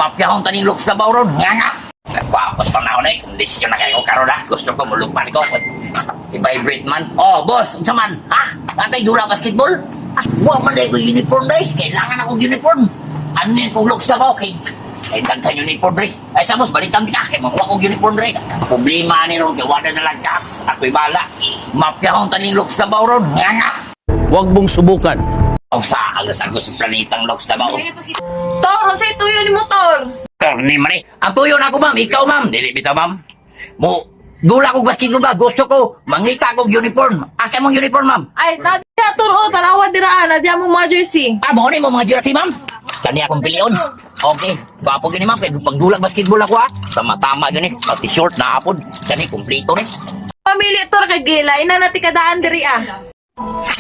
Mapyahon taning looks na bawron. Nga nga. Nagpapos pa na ako na eh. Kondisyon na kayo karon na. Gusto ko mulupan ko. I-vibrate man. Oh, boss. Unsa man? Ha? Natay dula basketball? Wa man dahil ko uniform dahil. Kailangan ako uniform. Ano yun kung looks na ba? Okay. Kaya dagsan uniform dahil. Ay sa boss, balikan di ka. Kaya mga akong uniform dahil. Problema ni ron. Kaya wala na lagkas. Ako'y bala. Mapyahon taning looks na bawron. Nga nga. Huwag mong subukan. O sa agos-agos sa planetang looks na baw. Tor, unsay tuyo ni motor? Karni man eh. Ang tuyo na ako, ma'am. Ikaw, ma'am. Dili bitaw, ma'am. Mo, dula kong basketball ba? Gusto ko, mangita kong uniform. Asa mong uniform, ma'am? Ay, nadya Tor, o, tanawa diraan, nadya mo mga jersey. Ah, mo mo mga jersey, ma'am. Kani akong pilion. Okay. Gwapo gini, ma'am. Kaya pag dulang basketball ako, ha. Tama-tama gani. Pati short na apod. Kani, kumplito ni. Pamili Tor kay Gila, ina na tikadaan diri ah.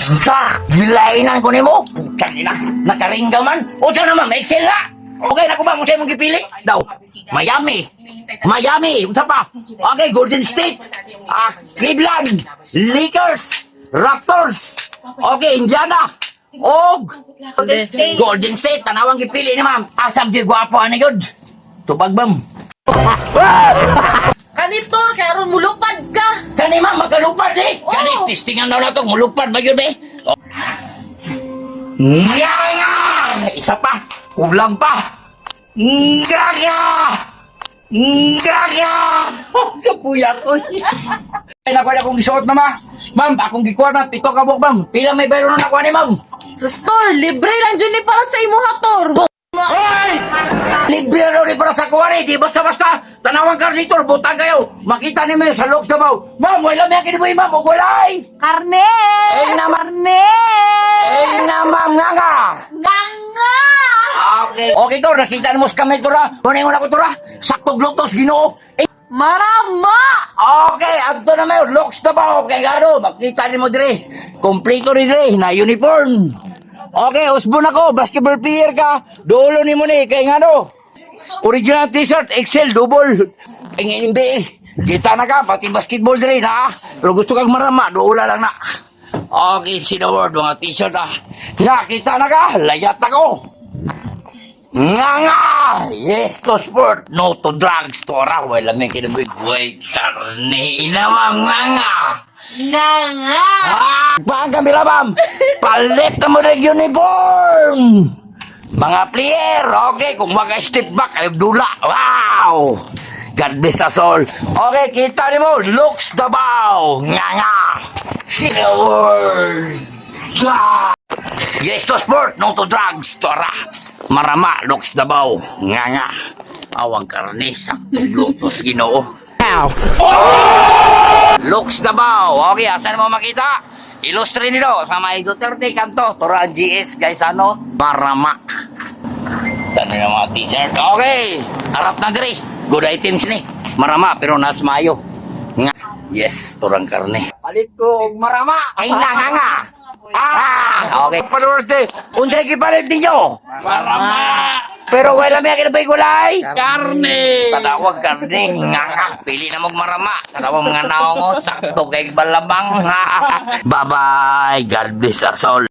Sa, gilainan ko ni mo. Kanina, nakaringga man. O, dyan naman, may excel na. Okay na ko ba? Muna mong gipili? Daw. Miami. Miami. Unsa pa? Okay, Golden State. Cleveland. Lakers. Raptors. Okay, Indiana. Og. Golden State. Tanawang gipili ni ma'am. Asam di gwapo ano yun? Tubag bam. Kani Tor, kaya ron mulupad ka. Kani ma'am, magkalupad eh. Oo. Kani, testingan daw na ito. Mulupad ba yun eh? Oh. Nga nga! Isa pa. Kulang pa. Nga nga! Nga nga! Kapuyat ko. Ay, nakuha na akong gisuot, mama. Ma'am, akong gikuha na. Pito ka buk, ma'am. Pila may bayro na nakuha ni ma'am. Sa store, libre lang dyan ni para sa imo ha Tor. Hoy! Libre na daw ni para sa kuwari. Di basta-basta. Tanawang karnitor, butang kayo. Makita ni mo sa loob na baw. Ma'am, wala may akin mo yung ma'am. Ugulay! Karne! Eh, naman. Karne! Eh, na, ma'am, nga nga. Ganga! Okay. Okay, Tor. Nakita mo sa kamay, Tor, ha? Tunay mo na ko, Tor, ha? Saktog lutos, ginoo. Eh, Marama! okay. Abto na mayo. Looks na ba? Okay, gano. Makita ni mo, dire. Kompleto rin, dire. Na uniform. Okay, usbon ako. Basketball player ka. Dulo ni mo ni. Kaya nga, no? Original t-shirt, XL, double. Ang NBA. Kita na ka, pati basketball dire, ha? Pero gusto kang marama, doula lang na. Okay, sinaward, mga t-shirt, ha? Nakita na ka, layat ako. Nga nga! Yes to sport, no to drugs, to ara. Wala may kinabigway, karne, inamang nga nga. Ganga! Paan kami ma'am? Palit na mo na uniform! Mga player, okay, kung maka-step back, ay dula. Wow! God bless us all. Okay, kita ni mo, looks the bow. Nga nga. Sinaward. Yes to sport, no to drugs. Tora. Marama, looks the bow. Nga nga. Awang karne, saktong lutos, ginoo. Looks the bow. Okay, asan mo makita? Ilustre nito sa may Duterte kanto. Tora GS, guys, ano? Marama. Tanong yung mga t-shirt. Okay. Arat na diri. Good items ni. Marama pero nas mayo. Nga. Yes, turang karne. Palit ko og marama. Ay na nga. Okay. Followers eh. Unsa gipalit ninyo? Marama. Pero wala may kinabay gulay. Karne. Tadawag karne. Nga nga. Pili na mong marama. Tadawag mga naong sakto kay balabang. Bye-bye. God bless us all.